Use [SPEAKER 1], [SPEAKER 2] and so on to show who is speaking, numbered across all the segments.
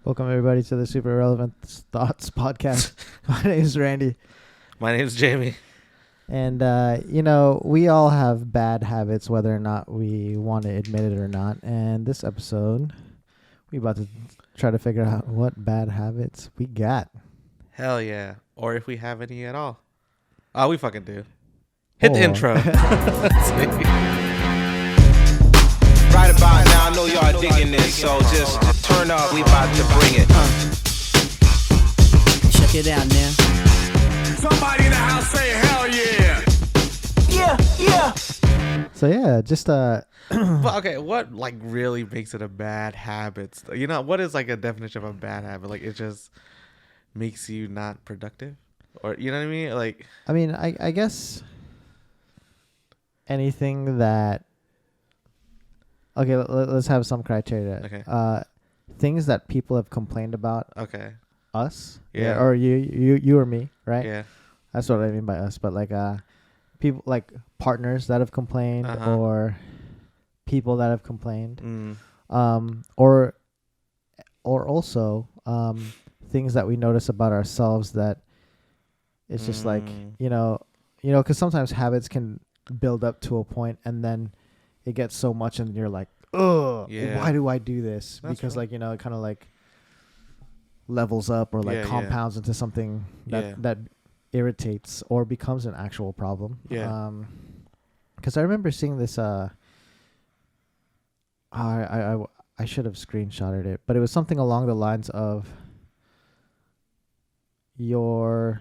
[SPEAKER 1] Welcome everybody to the Super Irrelevant Thoughts podcast. My name is Randy,
[SPEAKER 2] My name's Jamie.
[SPEAKER 1] and we all have bad habits, whether or not we want to admit it or not. And this episode, we about to try to figure out what bad habits we got.
[SPEAKER 2] Hell yeah. Or if we have any at all. Oh, we fucking do. Hit the
[SPEAKER 1] Oh.
[SPEAKER 2] intro.
[SPEAKER 3] Right about now, I know y'all digging this, so just turn up. We about to bring it.
[SPEAKER 4] Check it out now.
[SPEAKER 3] Somebody in the house say hell yeah. Yeah.
[SPEAKER 1] So yeah, just
[SPEAKER 2] Well, okay, what like really makes it a bad habit? You know, what is like a definition of a bad habit? Like it just makes you not productive? Or you know what I mean? Like
[SPEAKER 1] I guess anything that. Okay, let's have some criteria.
[SPEAKER 2] Okay.
[SPEAKER 1] Things that people have complained about
[SPEAKER 2] okay.
[SPEAKER 1] us,
[SPEAKER 2] Yeah.
[SPEAKER 1] or you or me, right?
[SPEAKER 2] Yeah.
[SPEAKER 1] That's what I mean by us. But like people like partners that have complained,
[SPEAKER 2] Uh-huh.
[SPEAKER 1] or people that have complained,
[SPEAKER 2] Mm.
[SPEAKER 1] or also things that we notice about ourselves that it's just like because sometimes habits can build up to a point and then it gets so much and you're like, ugh,
[SPEAKER 2] Yeah.
[SPEAKER 1] why do I do this?
[SPEAKER 2] That's
[SPEAKER 1] Because
[SPEAKER 2] right.
[SPEAKER 1] it kind of like levels up or like
[SPEAKER 2] Yeah, yeah.
[SPEAKER 1] compounds into something that
[SPEAKER 2] Yeah.
[SPEAKER 1] that irritates or becomes an actual problem.
[SPEAKER 2] Yeah.
[SPEAKER 1] Because I remember seeing this. I should have screenshotted it, but it was something along the lines of your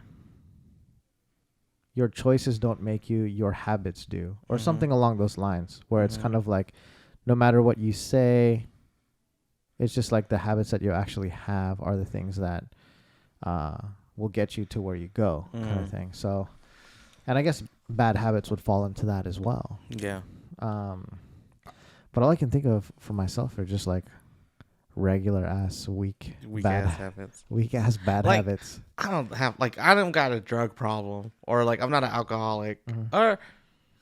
[SPEAKER 1] choices don't make you, your habits do, or
[SPEAKER 2] Mhm.
[SPEAKER 1] something along those lines, where it's
[SPEAKER 2] Mhm.
[SPEAKER 1] kind of like no matter what you say, it's just like the habits that you actually have are the things that will get you to where you go, kind of
[SPEAKER 2] Mhm.
[SPEAKER 1] thing. So, and I guess bad habits would fall into that as well.
[SPEAKER 2] Yeah.
[SPEAKER 1] But all I can think of for myself are just like regular ass weak
[SPEAKER 2] Weak ass habits.
[SPEAKER 1] weak ass bad
[SPEAKER 2] Like,
[SPEAKER 1] habits.
[SPEAKER 2] I don't got a drug problem, or like I'm not an alcoholic,
[SPEAKER 1] Mhm.
[SPEAKER 2] or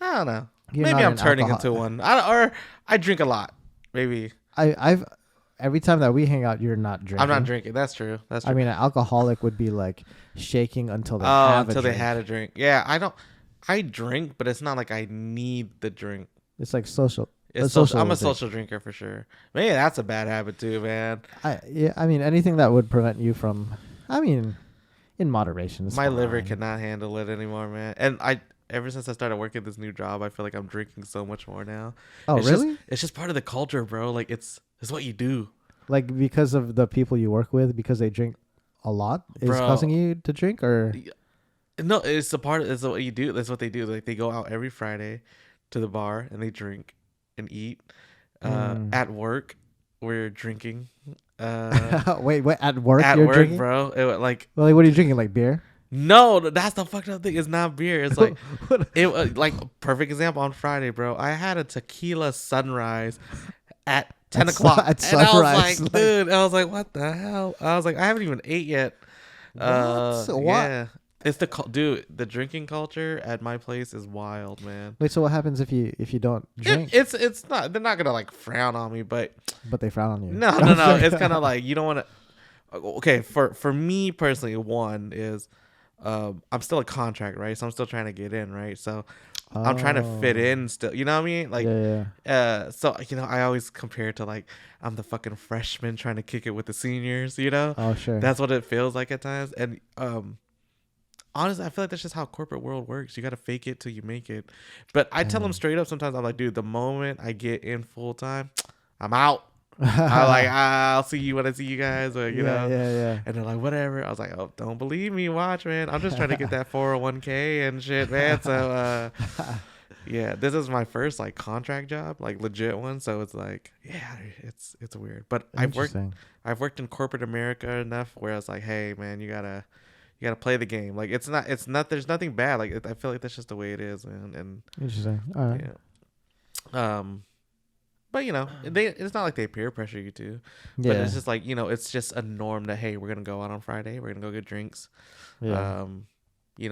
[SPEAKER 2] I don't know.
[SPEAKER 1] You're
[SPEAKER 2] Maybe
[SPEAKER 1] not
[SPEAKER 2] I'm
[SPEAKER 1] an
[SPEAKER 2] turning
[SPEAKER 1] alcohol-
[SPEAKER 2] into one. Or I drink a lot. Maybe
[SPEAKER 1] I've every time that we hang out, you're not drinking.
[SPEAKER 2] I'm not drinking. That's true. That's true.
[SPEAKER 1] I mean, an alcoholic would be like shaking until they
[SPEAKER 2] oh,
[SPEAKER 1] have
[SPEAKER 2] until
[SPEAKER 1] a
[SPEAKER 2] they
[SPEAKER 1] drink.
[SPEAKER 2] had a drink. Yeah, I don't. I drink, but it's not like I need the drink.
[SPEAKER 1] It's like social.
[SPEAKER 2] It's social. I'm a social drinker for sure. Maybe that's a bad habit too, man.
[SPEAKER 1] I mean, anything that would prevent you from. I mean, in moderation. Is
[SPEAKER 2] My liver
[SPEAKER 1] fine.
[SPEAKER 2] cannot handle it anymore, man. And ever since I started working this new job, I feel like I'm drinking so much more now.
[SPEAKER 1] Oh,
[SPEAKER 2] It's
[SPEAKER 1] really?
[SPEAKER 2] it's just part of the culture, bro. Like it's what you do.
[SPEAKER 1] Like because of the people you work with, because they drink a lot, is
[SPEAKER 2] Bro.
[SPEAKER 1] causing you to drink, or
[SPEAKER 2] No, it's it's what you do. That's what they do. Like they go out every Friday to the bar and they drink and eat. At work, we're drinking.
[SPEAKER 1] wait, at work
[SPEAKER 2] At
[SPEAKER 1] you're
[SPEAKER 2] work,
[SPEAKER 1] drinking?
[SPEAKER 2] bro. Like
[SPEAKER 1] Well, what are you drinking? Like beer?
[SPEAKER 2] no, that's the fucked up thing. It's not beer. It's like
[SPEAKER 1] What-
[SPEAKER 2] like perfect example on Friday, bro. I had a tequila sunrise at 10 o'clock,
[SPEAKER 1] at
[SPEAKER 2] and
[SPEAKER 1] sunrise,
[SPEAKER 2] I was
[SPEAKER 1] like-
[SPEAKER 2] like, dude, I was like, what the hell? I was like, I haven't even ate yet.
[SPEAKER 1] What?
[SPEAKER 2] Yeah. It's dude. The drinking culture at my place is wild, man.
[SPEAKER 1] Wait, so what happens if you don't drink?
[SPEAKER 2] It's not. They're not gonna like frown on me, but
[SPEAKER 1] But they frown on you.
[SPEAKER 2] no. It's kind of like you don't want to. Okay, for me personally, one is, I'm still a contract, right? So I'm still trying to get in, right? So I'm trying to fit in still. You know what I mean? Like,
[SPEAKER 1] yeah.
[SPEAKER 2] so I always compare it to like I'm the fucking freshman trying to kick it with the seniors. You know?
[SPEAKER 1] Oh, sure.
[SPEAKER 2] That's what it feels like at times. And honestly, I feel like that's just how corporate world works. You got to fake it till you make it. But I tell them straight up sometimes, I'm like, dude, the moment I get in full time, I'm out. I'm like, I'll see you when I see you guys, or you know.
[SPEAKER 1] Yeah.
[SPEAKER 2] And they're like, whatever. I was like, oh, don't believe me. Watch, man. I'm just trying to get that 401k and shit, man. So, yeah, this is my first like contract job, like legit one. So it's like, yeah, it's weird. But I've worked in corporate America enough where I was like, hey, man, you gotta play the game. Like it's not. There's nothing bad. Like I feel like that's just the way it is, man. And
[SPEAKER 1] Interesting. All right.
[SPEAKER 2] yeah. But it's not like they peer pressure you to.
[SPEAKER 1] Yeah.
[SPEAKER 2] But it's just like it's just a norm that hey, we're gonna go out on Friday. We're gonna go get drinks.
[SPEAKER 1] Yeah.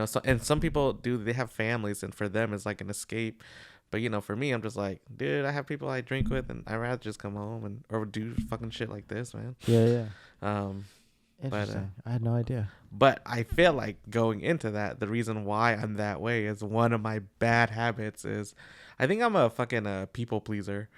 [SPEAKER 2] So and some people they have families, and for them it's like an escape. But for me, I'm just like, dude, I have people I drink with, and I'd rather just come home or do fucking shit like this, man.
[SPEAKER 1] Yeah. Interesting. I had no idea.
[SPEAKER 2] But I feel like going into that, the reason why I'm that way is one of my bad habits is I think I'm a fucking people pleaser.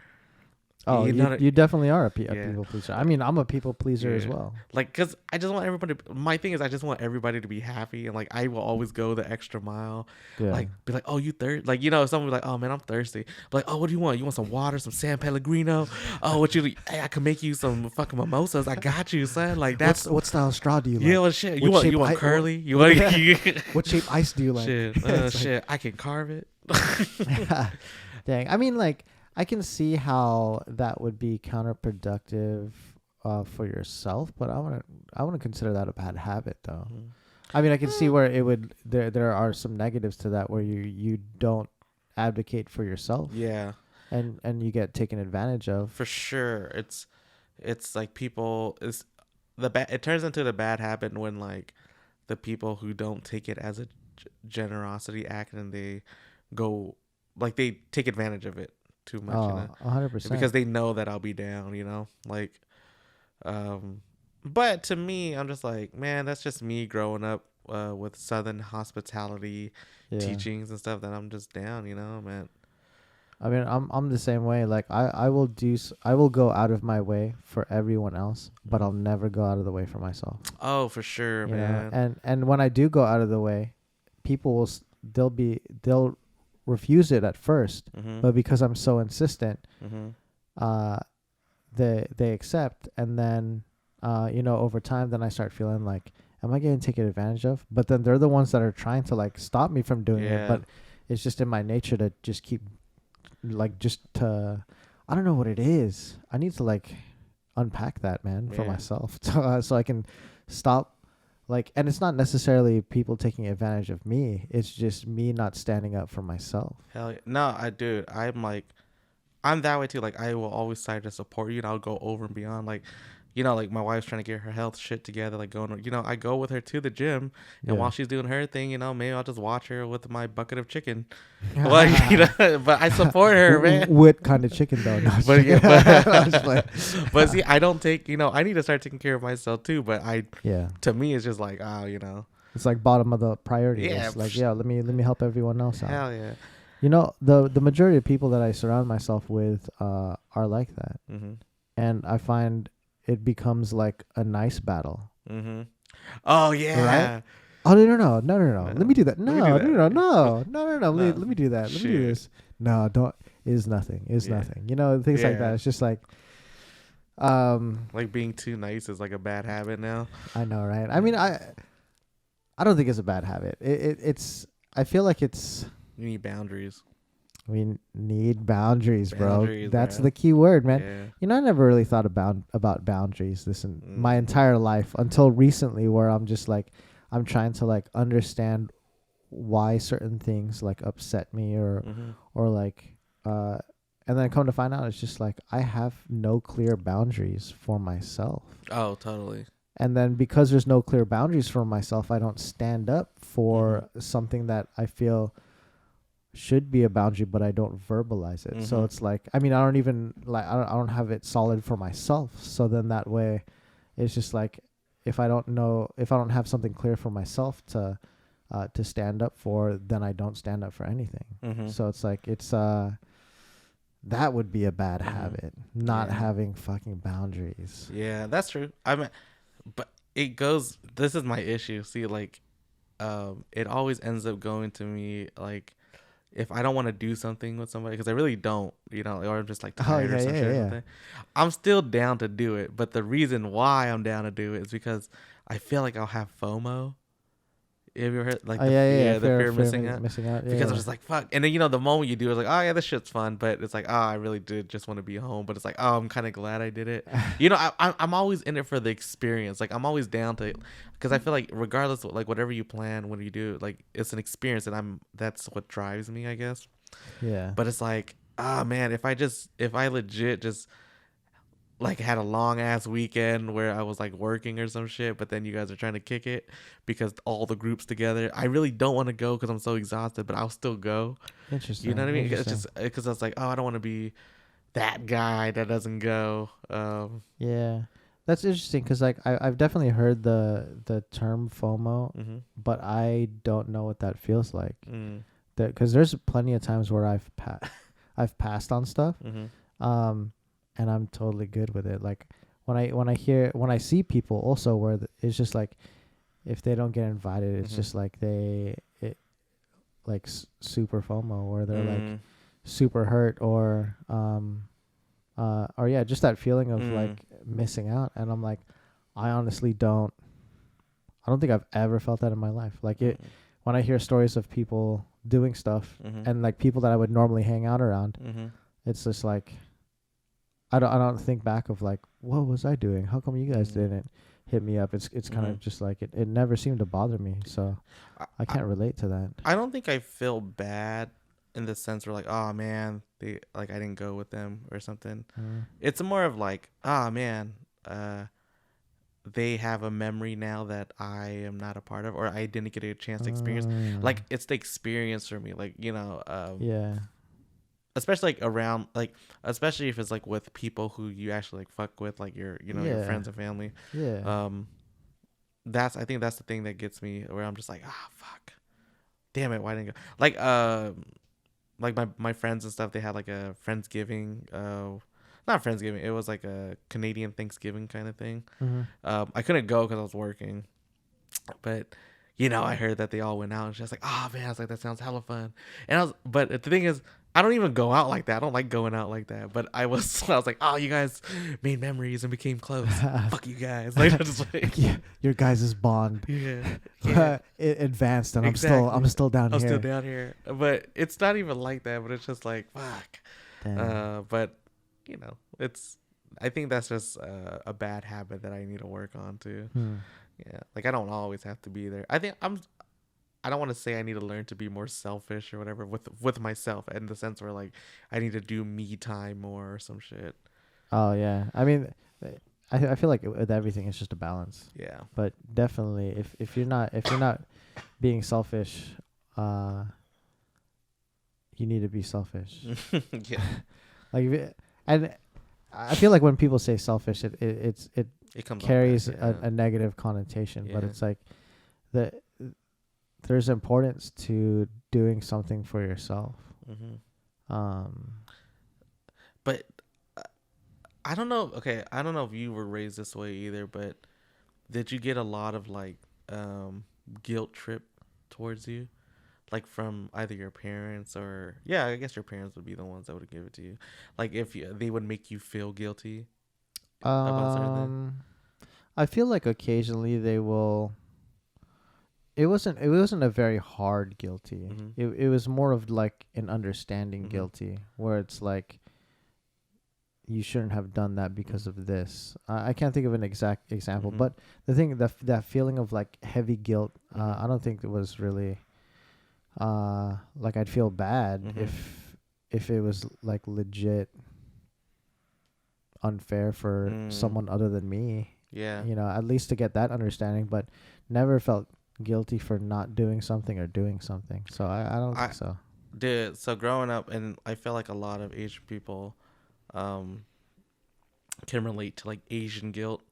[SPEAKER 1] Oh, you definitely are a
[SPEAKER 2] Yeah.
[SPEAKER 1] people pleaser. I mean, I'm a people pleaser as well.
[SPEAKER 2] Like, cause I just want everybody. My thing is, I just want everybody to be happy, and like, I will always go the extra mile.
[SPEAKER 1] Yeah.
[SPEAKER 2] Like, be like, oh, you thirsty? Like, if someone be like, oh man, I'm thirsty. But like, oh, what do you want? You want some water, some San Pellegrino? Oh, hey, I can make you some fucking mimosas. I got you, son. Like that's
[SPEAKER 1] what style of straw do you like?
[SPEAKER 2] Yeah, well, shit. You want curly? You want
[SPEAKER 1] what shape ice do you like?
[SPEAKER 2] Shit. I can carve it.
[SPEAKER 1] Dang. I mean, like, I can see how that would be counterproductive for yourself, but I want to consider that a bad habit, though. Mm-hmm. I mean, I can see where it would there are some negatives to that where you don't advocate for yourself.
[SPEAKER 2] Yeah.
[SPEAKER 1] And you get taken advantage of.
[SPEAKER 2] For sure. It's like people it turns into the bad habit when like the people who don't take it as a generosity act and they go like they take advantage of it too much.
[SPEAKER 1] 100%.
[SPEAKER 2] Because they know that I'll be down, like, but to me, I'm just like, man, that's just me growing up with Southern hospitality teachings and stuff that I'm just down, man.
[SPEAKER 1] I mean, I'm the same way. Like I will go out of my way for everyone else, but I'll never go out of the way for myself.
[SPEAKER 2] Oh, for sure, man.
[SPEAKER 1] And when I do go out of the way, people they'll refuse it at first, but because I'm so insistent, they accept, and then over time, then I start feeling like, am I getting taken advantage of? But then they're the ones that are trying to like stop me from doing it, but it's just in my nature to just keep I don't know what it is. I need to like unpack that, man, for myself, so I can stop. Like, and it's not necessarily people taking advantage of me. It's just me not standing up for myself.
[SPEAKER 2] Hell yeah. No, I'm that way too. Like, I will always try to support you, and I'll go over and beyond. Like, like my wife's trying to get her health shit together. Like I go with her to the gym, and while she's doing her thing, maybe I'll just watch her with my bucket of chicken. Like, but I support her, man.
[SPEAKER 1] What kind of chicken though? No,
[SPEAKER 2] but see, I don't take. I need to start taking care of myself too. But to me, it's just like,
[SPEAKER 1] it's like bottom of the priority list. Like, let me help everyone else out.
[SPEAKER 2] Hell yeah.
[SPEAKER 1] The majority of people that I surround myself with are like that, and I find it becomes like a nice battle.
[SPEAKER 2] Oh yeah.
[SPEAKER 1] Right? Oh no. Let me do that. No. Let me do that. Let me do this. No, don't. Is nothing. Nothing. Things like that. It's just like,
[SPEAKER 2] like being too nice is like a bad habit now.
[SPEAKER 1] I know, right? I mean, I don't think it's a bad habit. It's. I feel like it's.
[SPEAKER 2] You need boundaries.
[SPEAKER 1] We need boundaries, bro. That's the key word, man. I never really thought about boundaries my entire life until recently, where I'm just like, I'm trying to like understand why certain things like upset me or like, and then I come to find out it's just like I have no clear boundaries for myself.
[SPEAKER 2] Oh, totally.
[SPEAKER 1] And then because there's no clear boundaries for myself, I don't stand up for something that I feel should be a boundary, but I don't verbalize it. So it's like, I mean, I don't even like, I don't have it solid for myself. So then that way it's just like, if I don't have something clear for myself to stand up for, then I don't stand up for anything. So it's like, that would be a bad habit, not having fucking boundaries.
[SPEAKER 2] Yeah, that's true. I mean, but this is my issue. See, like, it always ends up going to me, like, if I don't want to do something with somebody, because I really don't, or I'm just like tired or some shit. I'm still down to do it. But the reason why I'm down to do it is because I feel like I'll have FOMO. Have you ever heard the fear of missing out? Because I'm just like, fuck. And then, the moment you do it, it's like, oh yeah, this shit's fun. But it's like, oh, I really did just want to be home. But it's like, oh, I'm kind of glad I did it. I'm always in it for the experience. Like, I'm always down to, because I feel like regardless of like whatever you plan, what do you do, like it's an experience, and that's what drives me, I guess.
[SPEAKER 1] Yeah.
[SPEAKER 2] But it's like, man, if I legit just like had a long ass weekend where I was like working or some shit, but then you guys are trying to kick it because all the groups together, I really don't want to go because I'm so exhausted, but I'll still go.
[SPEAKER 1] Interesting.
[SPEAKER 2] You know what I mean? It's just because I was like, oh, I don't want to be that guy that doesn't go.
[SPEAKER 1] Yeah, That's interesting because like I've definitely heard the term FOMO,
[SPEAKER 2] Mm-hmm.
[SPEAKER 1] but I don't know what that feels like.
[SPEAKER 2] Mm.
[SPEAKER 1] Because there's plenty of times where I've passed on stuff,
[SPEAKER 2] Mm-hmm.
[SPEAKER 1] and I'm totally good with it. Like when I see people also where it's just like if they don't get invited, it's
[SPEAKER 2] Mm-hmm.
[SPEAKER 1] just like like super FOMO, where they're like
[SPEAKER 2] Mm.
[SPEAKER 1] super hurt or yeah, just that feeling of like missing out. And I'm like, I honestly don't. I don't think I've ever felt that in my life. Like it when I hear stories of people doing stuff
[SPEAKER 2] Mm-hmm.
[SPEAKER 1] and like people that I would normally hang out around,
[SPEAKER 2] Mm-hmm.
[SPEAKER 1] it's just like I don't think back of like what was I doing? How come you guys didn't hit me up? It's kind of just like it never seemed to bother me, so I can't relate to that.
[SPEAKER 2] I don't think I feel bad in the sense where like, oh man, I didn't go with them or something. It's more of like, oh man, they have a memory now that I am not a part of, or I didn't get a chance to experience. Like it's the experience for me, like
[SPEAKER 1] Yeah.
[SPEAKER 2] especially like around like, especially if it's like with people who you actually like fuck with, like your your friends and family.
[SPEAKER 1] Yeah.
[SPEAKER 2] I think that's the thing that gets me, where I'm just like, ah, fuck, damn it, why didn't I go? Like my friends and stuff, they had like a Friendsgiving, not Friendsgiving, it was like a Canadian Thanksgiving kind of thing. I couldn't go because I was working, but I heard that they all went out, and she was like, oh man, I was like, that sounds hella fun. But the thing is, I don't even go out like that. I don't like going out like that. But I was like, oh, you guys made memories and became close. Fuck you guys. Like, just like,
[SPEAKER 1] Yeah, your guys' bond.
[SPEAKER 2] Yeah.
[SPEAKER 1] It advanced, and
[SPEAKER 2] Exactly.
[SPEAKER 1] I'm still down
[SPEAKER 2] I'm
[SPEAKER 1] here.
[SPEAKER 2] still down here. But it's not even like that. But it's just like, fuck.
[SPEAKER 1] Damn.
[SPEAKER 2] But I think that's just a bad habit that I need to work on too. Yeah, like I don't always have to be there. I don't want to say I need to learn to be more selfish or whatever with myself, in the sense where like I need to do me time more or some shit.
[SPEAKER 1] Oh yeah, I mean, I feel like with everything it's just a balance.
[SPEAKER 2] Yeah.
[SPEAKER 1] But definitely, if you're not being selfish, you need to be selfish.
[SPEAKER 2] Yeah.
[SPEAKER 1] And I feel like when people say selfish, it
[SPEAKER 2] comes
[SPEAKER 1] carries
[SPEAKER 2] off bad,
[SPEAKER 1] a negative connotation. But
[SPEAKER 2] Yeah.
[SPEAKER 1] it's like there's importance to doing something for yourself.
[SPEAKER 2] But I don't know. Okay, I don't know if you were raised this way either, but did you get a lot of like guilt trip towards you, like from either your parents or I guess your parents would be the ones that would give it to you, like if they would make you feel guilty about something?
[SPEAKER 1] I feel like occasionally they will. It wasn't a very hard guilty. It was more of like an understanding guilty, where it's like you shouldn't have done that because of this. I can't think of an exact example, but the thing that feeling of like heavy guilt, I don't think it was really like I'd feel bad if it was like legit unfair for someone other than me.
[SPEAKER 2] Yeah.
[SPEAKER 1] At least to get that understanding, but never felt guilty for not doing something or doing something. So I don't think so.
[SPEAKER 2] So growing up, and I feel like a lot of Asian people can relate to like Asian guilt,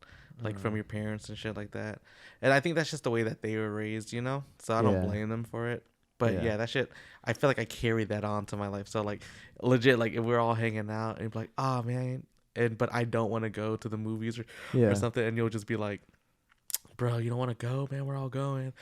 [SPEAKER 2] like from your parents and shit like that. And I think that's just the way that they were raised, so I don't blame them for it. But yeah, that shit, I feel like I carried that on to my life. So like legit, like if we're all hanging out and be like, oh man, but I don't want to go to the movies or something, and you'll just be like, bro, you don't want to go, man? We're all going.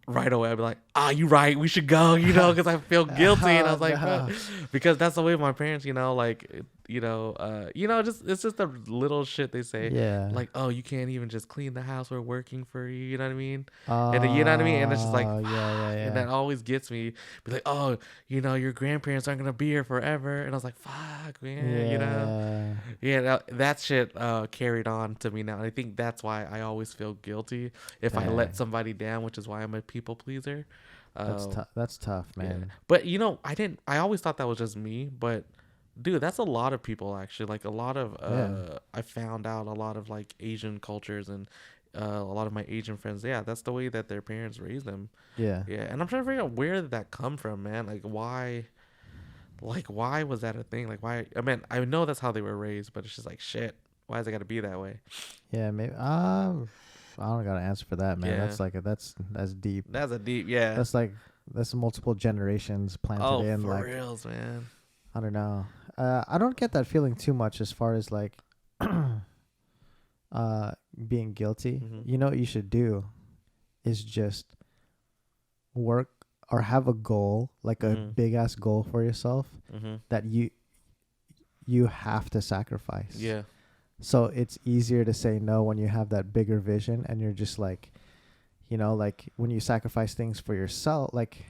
[SPEAKER 2] Right away, I'd be like, you right, we should go, because I feel guilty. And I was like, no. Because that's the way my parents, like, it's just the little shit they say.
[SPEAKER 1] Yeah.
[SPEAKER 2] Like, oh, you can't even just clean the house. We're working for you. You know what I mean? And you know what I mean? And it's just like,
[SPEAKER 1] yeah.
[SPEAKER 2] And that always gets me. Be like, oh, your grandparents aren't going to be here forever. And I was like, fuck, man, Yeah, that shit carried on to me now. And I think that's why I always feel guilty if I let somebody down, which is why I'm a people pleaser.
[SPEAKER 1] That's tough, man.
[SPEAKER 2] Yeah. But I always thought that was just me, but dude, that's a lot of people actually. Like a lot of I found out a lot of like Asian cultures and a lot of my Asian friends, that's the way that their parents raised them. Yeah. And I'm trying to figure out where did that come from, man? Like why was that a thing? Like why? I mean, I know that's how they were raised, but it's just like shit. Why is it got to be that way?
[SPEAKER 1] Yeah, maybe. I don't got an answer for that, man.
[SPEAKER 2] Yeah.
[SPEAKER 1] That's like that's deep.
[SPEAKER 2] That's a deep, yeah.
[SPEAKER 1] That's multiple generations planted in.
[SPEAKER 2] For
[SPEAKER 1] Like,
[SPEAKER 2] reals, man.
[SPEAKER 1] I don't know. I don't get that feeling too much as far as like being guilty.
[SPEAKER 2] Mm-hmm.
[SPEAKER 1] You know what you should do is just work or have a goal, like a big ass goal for yourself that you have to sacrifice.
[SPEAKER 2] Yeah.
[SPEAKER 1] So it's easier to say no when you have that bigger vision and you're just like, you know, like when you sacrifice things for yourself, like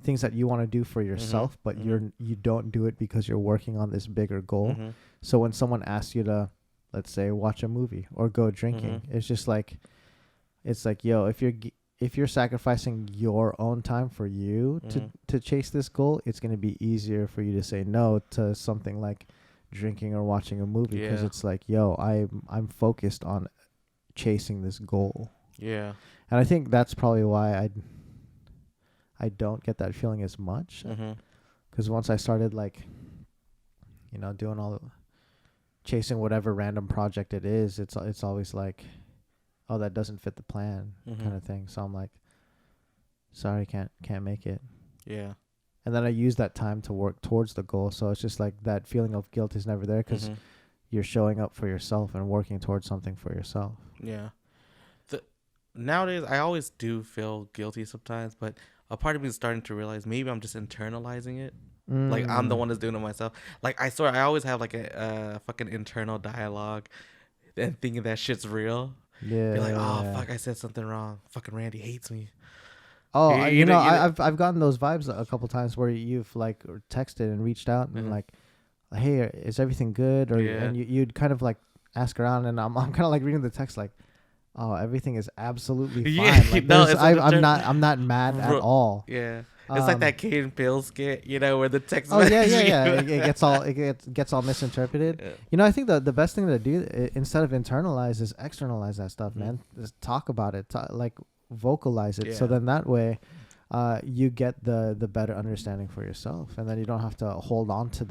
[SPEAKER 1] things that you want to do for yourself, but you don't do it because you're working on this bigger goal. So when someone asks you to, let's say, watch a movie or go drinking, it's just like, it's like, yo, if you're sacrificing your own time for you to chase this goal, it's going to be easier for you to say no to something like drinking or watching a movie, because it's like, yo, I'm focused on chasing this goal.
[SPEAKER 2] Yeah.
[SPEAKER 1] And I think that's probably why I don't get that feeling as much, because once I started, like, you know, doing chasing whatever random project it is, it's always like, oh, that doesn't fit the plan, kind of thing. So I'm like, sorry, can't make it.
[SPEAKER 2] Yeah.
[SPEAKER 1] And then I use that time to work towards the goal. So it's just like that feeling of guilt is never there, because you're showing up for yourself and working towards something for yourself.
[SPEAKER 2] Yeah. Nowadays, I always do feel guilty sometimes, but a part of me is starting to realize maybe I'm just internalizing it. Like, I'm the one that's doing it myself. Like, I swear, I always have like a fucking internal dialogue and thinking that shit's real.
[SPEAKER 1] Yeah.
[SPEAKER 2] Be like, oh, fuck, I said something wrong. Fucking Randy hates me.
[SPEAKER 1] Oh, I've gotten those vibes a couple times where you've like texted and reached out and like, hey, is everything good? Or and you'd kind of like ask around, and I'm kind of like reading the text like, oh, everything is absolutely fine.
[SPEAKER 2] Yeah,
[SPEAKER 1] like,
[SPEAKER 2] no,
[SPEAKER 1] I'm not mad at all.
[SPEAKER 2] Yeah. It's like that Kane Pill skit, you know, where the text.
[SPEAKER 1] Oh yeah. It gets all misinterpreted. Yeah. You know, I think the best thing to do instead of internalize is externalize that stuff, man. Just talk about it, like vocalize it. Yeah. So then that way, you get the better understanding for yourself, and then you don't have to hold on to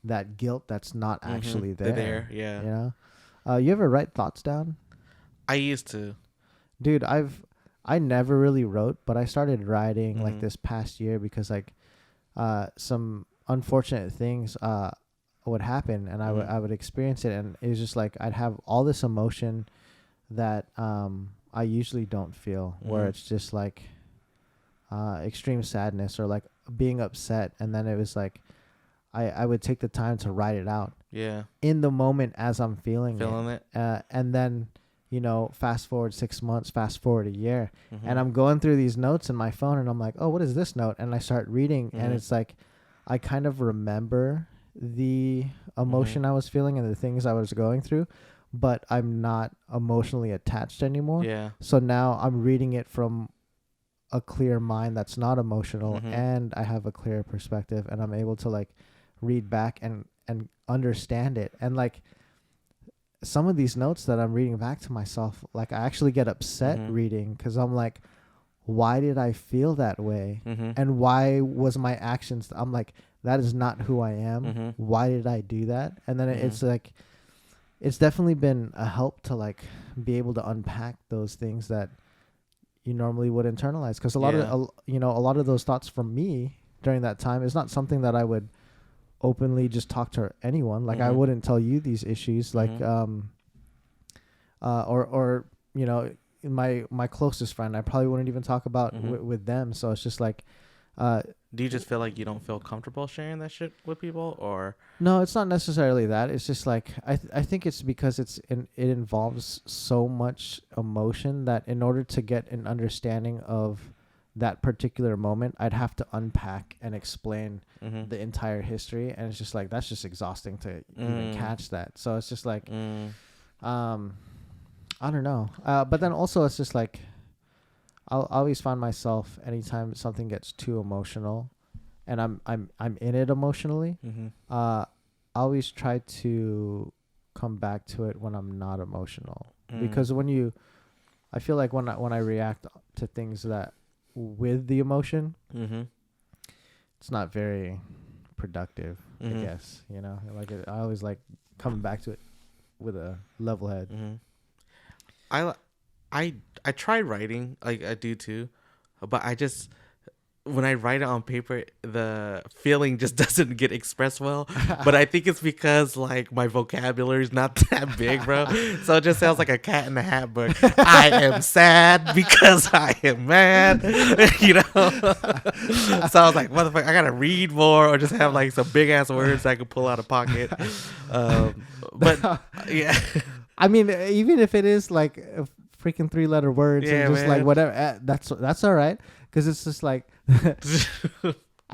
[SPEAKER 1] that guilt that's not actually there.
[SPEAKER 2] Yeah.
[SPEAKER 1] You know, you ever write thoughts down?
[SPEAKER 2] I used to.
[SPEAKER 1] Dude, I never really wrote, but I started writing like this past year because like some unfortunate things would happen, and I would experience it, and it was just like I'd have all this emotion that I usually don't feel, where it's just like extreme sadness or like being upset, and then it was like I would take the time to write it out.
[SPEAKER 2] Yeah.
[SPEAKER 1] In the moment as I'm feeling
[SPEAKER 2] it.
[SPEAKER 1] And then, you know, fast forward 6 months, fast forward a year, and I'm going through these notes in my phone, and I'm like, oh, what is this note? And I start reading, and it's like, I kind of remember the emotion I was feeling and the things I was going through, but I'm not emotionally attached anymore.
[SPEAKER 2] Yeah.
[SPEAKER 1] So now I'm reading it from a clear mind that's not emotional, and I have a clear perspective, and I'm able to like read back and understand it. And like, some of these notes that I'm reading back to myself, like I actually get upset reading, because I'm like, why did I feel that way? And why was my actions? I'm like, that is not who I am. Why did I do that? And then it's like, it's definitely been a help to like be able to unpack those things that you normally would internalize. Because a lot of those thoughts from me during that time is not something that I would openly just talk to anyone. Like I wouldn't tell you these issues, like or you know, my closest friend, I probably wouldn't even talk about with them. So it's just like,
[SPEAKER 2] do you just feel like you don't feel comfortable sharing that shit with people? Or
[SPEAKER 1] no, it's not necessarily that. It's just like I think it's because it involves so much emotion that in order to get an understanding of that particular moment, I'd have to unpack and explain the entire history, and it's just like, that's just exhausting to even catch that. So it's just like I don't know, but then also it's just like I'll always find myself, anytime something gets too emotional and I'm in it emotionally, I always try to come back to it when I'm not emotional, because I feel like when I react to things that with the emotion, it's not very productive, I guess, you know, like I always like coming back to it with a level head.
[SPEAKER 2] Mm-hmm. I try writing, like I do too, but I just when I write it on paper, the feeling just doesn't get expressed well. But I think it's because like my vocabulary is not that big, bro. So it just sounds like a Cat in the Hat book. I am sad because I am mad, you know. So I was like, motherfucker, I gotta read more or just have like some big ass words I can pull out of pocket. But yeah,
[SPEAKER 1] I mean, even if it is like a freaking 3-letter words and just like whatever, that's all right, because it's just like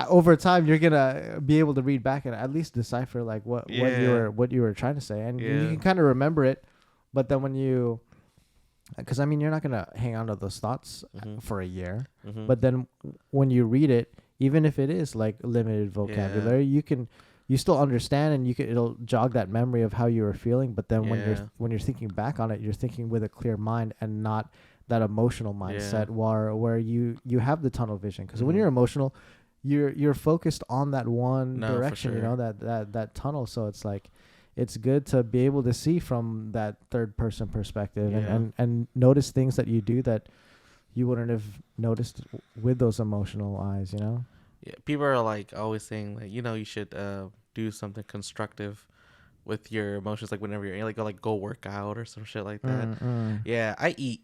[SPEAKER 1] over time you're gonna be able to read back and at least decipher like what you were trying to say, and you can kind of remember it. But then when you, because I mean, you're not gonna hang on to those thoughts for a year. But then when you read it, even if it is like limited vocabulary, you still understand, and it'll jog that memory of how you were feeling. But then when you're thinking back on it, you're thinking with a clear mind and not that emotional mindset where you have the tunnel vision. Because when you're emotional, you're focused on that one direction, you know, that tunnel. So it's like, it's good to be able to see from that third person perspective and notice things that you do that you wouldn't have noticed with those emotional eyes, you know?
[SPEAKER 2] Yeah, people are like always saying like, you know, you should do something constructive with your emotions, like whenever you're like go work out or some shit like that. Yeah, I eat.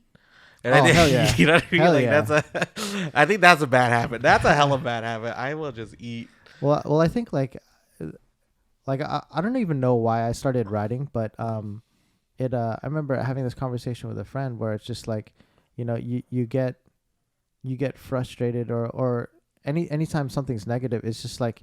[SPEAKER 2] And
[SPEAKER 1] hell yeah.
[SPEAKER 2] You know what I mean?
[SPEAKER 1] Hell
[SPEAKER 2] like
[SPEAKER 1] yeah.
[SPEAKER 2] I think that's a bad habit. That's a hella bad habit. I will just eat.
[SPEAKER 1] Well, I think like I don't even know why I started writing, but I remember having this conversation with a friend where it's just like, you know, you get frustrated or anytime something's negative, it's just like,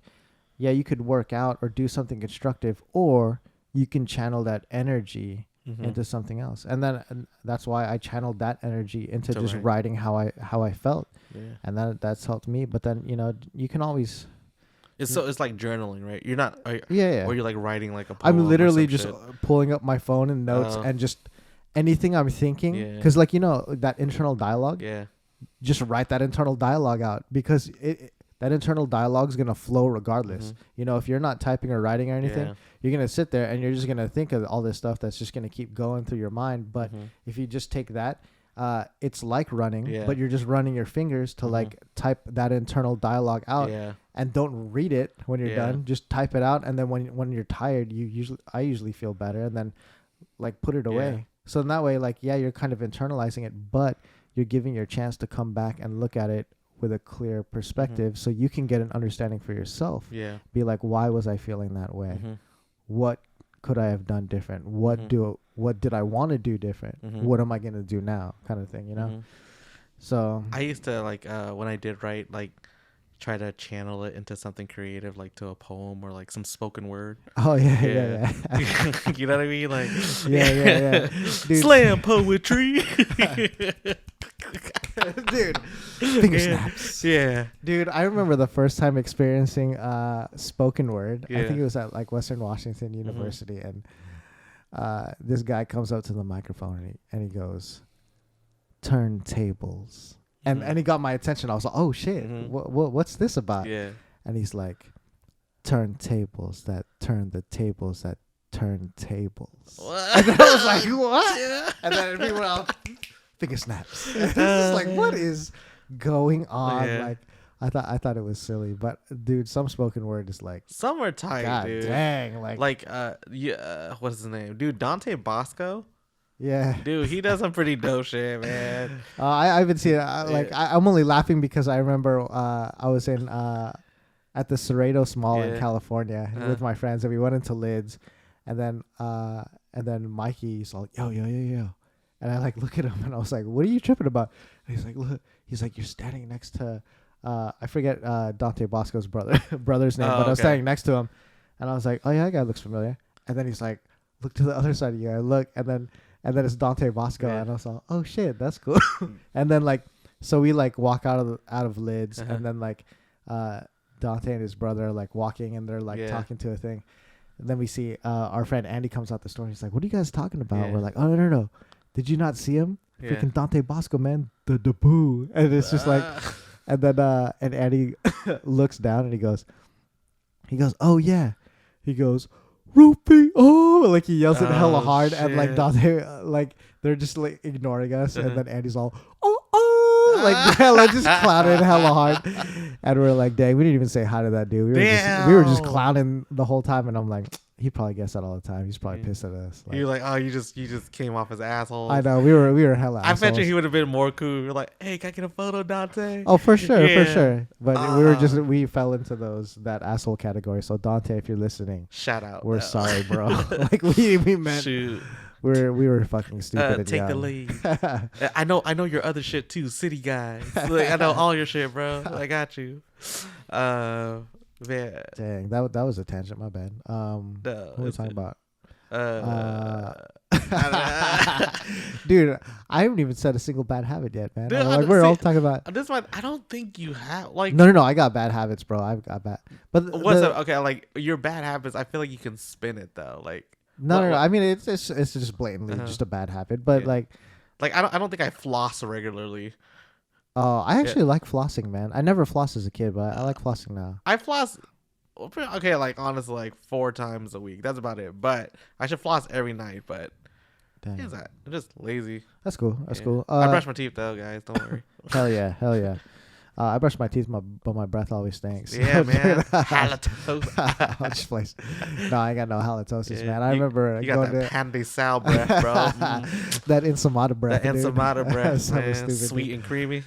[SPEAKER 1] yeah, you could work out or do something constructive, or you can channel that energy into something else. And that's why I channeled that energy into just writing how I felt. Yeah. And that's helped me. But then, you know, you can always,
[SPEAKER 2] it's like journaling, right? You're not, or you're like writing like a poem.
[SPEAKER 1] I'm literally just pulling up my phone and notes and just anything I'm thinking. Because like, you know, that internal dialogue. Yeah. Just write that internal dialogue out, because that internal dialogue is going to flow regardless. You know, if you're not typing or writing or anything, you're going to sit there and you're just going to think of all this stuff that's just going to keep going through your mind. But if you just take that, it's like running, but you're just running your fingers to like type that internal dialogue out, and don't read it when you're done. Just type it out, and then when you're tired, I usually feel better, and then like put it away. So in that way, like, you're kind of internalizing it, but you're giving your chance to come back and look at it with a clear perspective, so you can get an understanding for yourself. Be like, why was I feeling that way? What could I have done different? What did I want to do different? What am I going to do now? Kind of thing, you know? So
[SPEAKER 2] I used to like, when I did write, like try to channel it into something creative, like to a poem or like some spoken word.
[SPEAKER 1] Oh yeah.
[SPEAKER 2] You know what I mean? Like
[SPEAKER 1] yeah. Dude.
[SPEAKER 2] Slam poetry.
[SPEAKER 1] Dude, finger snaps.
[SPEAKER 2] Yeah,
[SPEAKER 1] dude, I remember the first time experiencing spoken word. I think it was at like Western Washington University, and this guy comes up to the microphone and he goes, "Turntables," and he got my attention. I was like, "Oh shit, what's this about?" Yeah, and he's like, "Turntables that turn the tables that turn tables." What? And then I was like, "What?" Yeah. And then everyone else. Finger snaps. It's just like, what is going on? Like, I thought it was silly, but dude, some spoken word is like,
[SPEAKER 2] some are tight, God dude.
[SPEAKER 1] Dang, like
[SPEAKER 2] what's his name, dude? Dante Bosco.
[SPEAKER 1] Yeah,
[SPEAKER 2] dude, he does some pretty dope shit, man.
[SPEAKER 1] I haven't seen it. I'm only laughing because I remember I was in at the Cerritos Mall in California with my friends, and we went into Lids, and then Mikey's like, yo. And I like look at him and I was like, "What are you tripping about?" And he's like, "Look," he's like, "You're standing next to," I forget Dante Bosco's brother's name, but I was standing next to him, and I was like, "Oh yeah, that guy looks familiar." And then he's like, "Look to the other side of you." I look, and then it's Dante Bosco, and I was like, "Oh shit, that's cool." And then like, so we like walk out of Lids, and then like, Dante and his brother are like walking, and they're like talking to a thing, and then we see our friend Andy comes out the store, and he's like, "What are you guys talking about?" We're like, "Oh no. Did you not see him? Freaking Dante Bosco, man. The boo." And it's just like, and then, and Andy looks down and he goes, "Oh yeah." He goes, Rufio, like he yells it hella
[SPEAKER 2] Oh,
[SPEAKER 1] hard, and like
[SPEAKER 2] shit.
[SPEAKER 1] Dante, like they're just like ignoring us, and then Andy's all like hella just clowning hella hard, and we're like, dang, we didn't even say hi to that dude. We were just
[SPEAKER 2] Damn.
[SPEAKER 1] clowning the whole time, and I'm like, he probably gets that all the time. He's probably
[SPEAKER 2] Yeah.
[SPEAKER 1] pissed at us. Like,
[SPEAKER 2] You're like, oh, you just came off as assholes.
[SPEAKER 1] I know we were hella.
[SPEAKER 2] I bet you
[SPEAKER 1] assholes.
[SPEAKER 2] he would have been more cool. You're like, hey, can I get a photo, Dante?
[SPEAKER 1] Oh, for sure,
[SPEAKER 2] Yeah.
[SPEAKER 1] for sure. But we fell into that asshole category. So Dante, if you're listening,
[SPEAKER 2] Shout out.
[SPEAKER 1] we're
[SPEAKER 2] though.
[SPEAKER 1] sorry, bro. Like we meant
[SPEAKER 2] Shoot.
[SPEAKER 1] we were fucking stupid. and
[SPEAKER 2] Take the
[SPEAKER 1] young.
[SPEAKER 2] lead. I know your other shit too, City Guys. Like, I know all your shit, bro. I got you. Man.
[SPEAKER 1] Dang, that was a tangent. My bad.
[SPEAKER 2] No,
[SPEAKER 1] What were we
[SPEAKER 2] it's
[SPEAKER 1] talking
[SPEAKER 2] good.
[SPEAKER 1] about?
[SPEAKER 2] I
[SPEAKER 1] Dude, I haven't even said a single bad habit yet, man.
[SPEAKER 2] Dude,
[SPEAKER 1] Like we're all talking about.
[SPEAKER 2] this one. I don't think you have like.
[SPEAKER 1] No. I got bad habits, bro. I've got bad. But
[SPEAKER 2] What's up? Okay, like your bad habits. I feel like you can spin it though. Like
[SPEAKER 1] No. I mean, it's just blatantly just a bad habit. But
[SPEAKER 2] Yeah.
[SPEAKER 1] like,
[SPEAKER 2] I don't think I floss regularly.
[SPEAKER 1] I actually like flossing, man. I never flossed as a kid, but I like flossing now.
[SPEAKER 2] I floss. Okay, like honestly, like 4 times a week. That's about it. But I should floss every night. But
[SPEAKER 1] Dang.
[SPEAKER 2] is that? I'm just lazy.
[SPEAKER 1] That's cool. That's
[SPEAKER 2] Yeah.
[SPEAKER 1] cool.
[SPEAKER 2] I brush my teeth though, guys. Don't worry.
[SPEAKER 1] Hell yeah. I brush my teeth, but my breath always stinks.
[SPEAKER 2] Yeah, man. Halitosis.
[SPEAKER 1] I'll just place. No, I ain't got no halitosis,
[SPEAKER 2] Yeah,
[SPEAKER 1] man. I remember
[SPEAKER 2] You got
[SPEAKER 1] going
[SPEAKER 2] that
[SPEAKER 1] to
[SPEAKER 2] Pandy Sal breath, bro.
[SPEAKER 1] that Ensamada breath.
[SPEAKER 2] That
[SPEAKER 1] dude.
[SPEAKER 2] ensamada breath,
[SPEAKER 1] Something
[SPEAKER 2] man.
[SPEAKER 1] stupid,
[SPEAKER 2] Sweet
[SPEAKER 1] dude.
[SPEAKER 2] and creamy.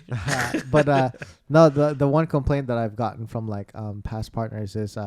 [SPEAKER 1] But no, the one complaint that I've gotten from like past partners is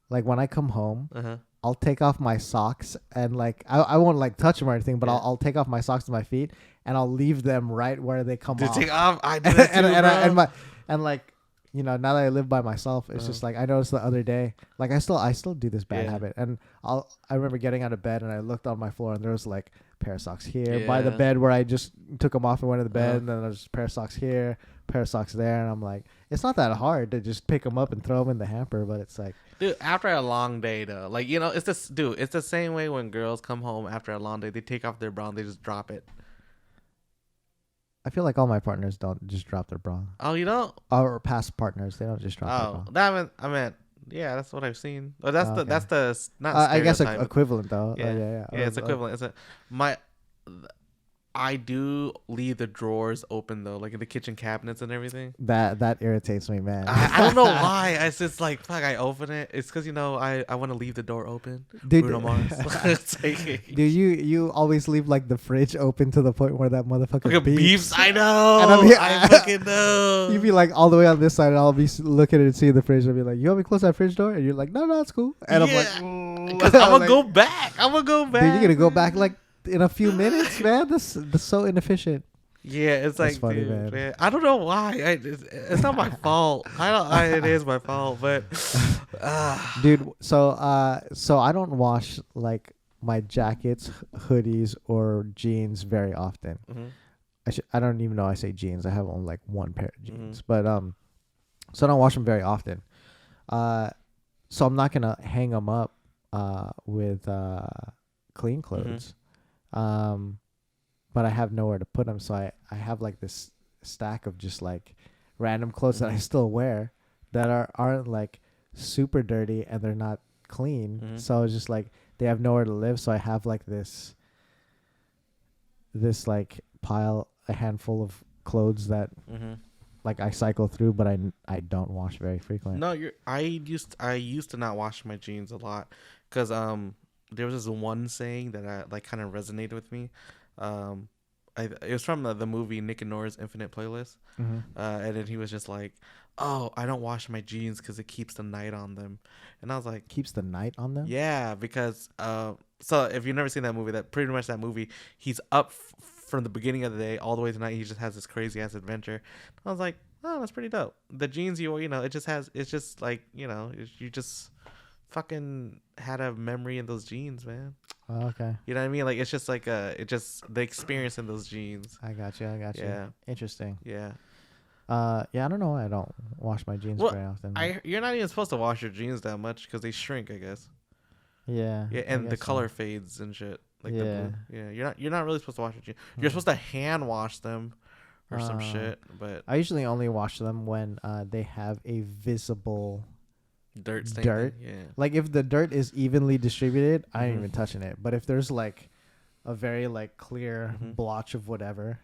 [SPEAKER 1] like when I come home,
[SPEAKER 2] Uh-huh.
[SPEAKER 1] I'll take off my socks and like I won't like touch them or anything, but
[SPEAKER 2] Yeah.
[SPEAKER 1] I'll take off my socks to my feet and I'll leave them right where they come
[SPEAKER 2] Dude,
[SPEAKER 1] off.
[SPEAKER 2] take off. I do that too, bro.
[SPEAKER 1] And like, you know, now that I live by myself, it's just like I noticed the other day, like I still do this bad
[SPEAKER 2] Yeah.
[SPEAKER 1] habit, and I remember getting out of bed and I looked on my floor and there was like a pair of socks here by the
[SPEAKER 2] Yeah.
[SPEAKER 1] bed where I just took them off and went to the bed,
[SPEAKER 2] Uh-huh.
[SPEAKER 1] and then there's a pair of socks here, pair of socks there, and I'm like, it's not that hard to just pick them up and throw them in the hamper, but it's like,
[SPEAKER 2] Dude, after a long day though, like it's this dude. It's the same way when girls come home after a long day. They take off their bra and they just drop it.
[SPEAKER 1] I feel like all my partners don't just drop their bra,
[SPEAKER 2] Oh, you don't?
[SPEAKER 1] or past partners, they don't just drop their
[SPEAKER 2] Oh,
[SPEAKER 1] bra.
[SPEAKER 2] I meant, yeah, that's what I've seen. Oh, that's
[SPEAKER 1] Oh,
[SPEAKER 2] the
[SPEAKER 1] okay.
[SPEAKER 2] that's the not.
[SPEAKER 1] I guess
[SPEAKER 2] stereotype, but-
[SPEAKER 1] equivalent though.
[SPEAKER 2] Yeah,
[SPEAKER 1] Yeah.
[SPEAKER 2] it's equivalent. It's I do leave the drawers open though, like in the kitchen cabinets and everything.
[SPEAKER 1] That irritates me, man.
[SPEAKER 2] I don't know why. It's just like fuck. I open it. It's because I want to leave the door open.
[SPEAKER 1] Dude,
[SPEAKER 2] Bruno Mars. It's like,
[SPEAKER 1] dude, you always leave like the fridge open to the point where that motherfucker
[SPEAKER 2] fucking
[SPEAKER 1] beeps.
[SPEAKER 2] beeps. I know.
[SPEAKER 1] And I'm here-
[SPEAKER 2] I fucking know.
[SPEAKER 1] You be like all the way on this side, and I'll be looking at it and seeing the fridge. I'll be like, "You want me to close that fridge door?" And you're like, "No, it's cool." And I'm like,
[SPEAKER 2] because I'm gonna go back. I'm gonna go back.
[SPEAKER 1] "Dude, you're gonna go back like in a few minutes, man. That's so inefficient."
[SPEAKER 2] Yeah, it's
[SPEAKER 1] That's
[SPEAKER 2] like,
[SPEAKER 1] funny,
[SPEAKER 2] dude,
[SPEAKER 1] man.
[SPEAKER 2] I don't know why. It's not my fault. It is my fault, but
[SPEAKER 1] Dude, so I don't wash like my jackets, hoodies, or jeans very often.
[SPEAKER 2] Mhm.
[SPEAKER 1] I don't even know I say jeans. I have only like one pair of
[SPEAKER 2] Mm-hmm.
[SPEAKER 1] jeans, but so I don't wash them very often. So I'm not gonna hang them up with clean clothes. But I have nowhere to put them, so I have like this stack of just like random clothes that I still wear that aren't like super dirty and they're not clean.
[SPEAKER 2] Mhm.
[SPEAKER 1] So it's just like they have nowhere to live. So I have like this like pile, a handful of clothes that like I cycle through, but I don't wash very frequently.
[SPEAKER 2] no, I used to not wash my jeans a lot because there was this one saying that I like kind of resonated with me. It was from the movie Nick and Nora's Infinite Playlist, and then he was just like, "Oh, I don't wash my jeans because it keeps the night on them," and I was like,
[SPEAKER 1] Keeps the night on them.
[SPEAKER 2] "Yeah," because so if you've never seen that movie, that pretty much that movie, he's up from the beginning of the day all the way to night. He just has this crazy ass adventure. I was like, "Oh, that's pretty dope." The jeans it's just like you just fucking had a memory in those jeans, man.
[SPEAKER 1] Oh, okay.
[SPEAKER 2] You know what I mean? Like it's just like the experience in those jeans.
[SPEAKER 1] I got you.
[SPEAKER 2] Yeah.
[SPEAKER 1] Interesting.
[SPEAKER 2] Yeah.
[SPEAKER 1] Yeah, I don't know why I don't wash my jeans
[SPEAKER 2] Well,
[SPEAKER 1] very often.
[SPEAKER 2] You're not even supposed to wash your jeans that much because they shrink, I guess.
[SPEAKER 1] Yeah.
[SPEAKER 2] Yeah,
[SPEAKER 1] I
[SPEAKER 2] and the
[SPEAKER 1] guess so.
[SPEAKER 2] color fades and shit. Like the
[SPEAKER 1] Yeah.
[SPEAKER 2] blue. Yeah, you're not really supposed to wash your jeans. You're supposed to hand wash them or some shit. But
[SPEAKER 1] I usually only wash them when they have a visible
[SPEAKER 2] Dirt stain.
[SPEAKER 1] dirt.
[SPEAKER 2] Yeah.
[SPEAKER 1] Like if the dirt is evenly distributed, I ain't even touching it. But if there's like a very like clear blotch of whatever,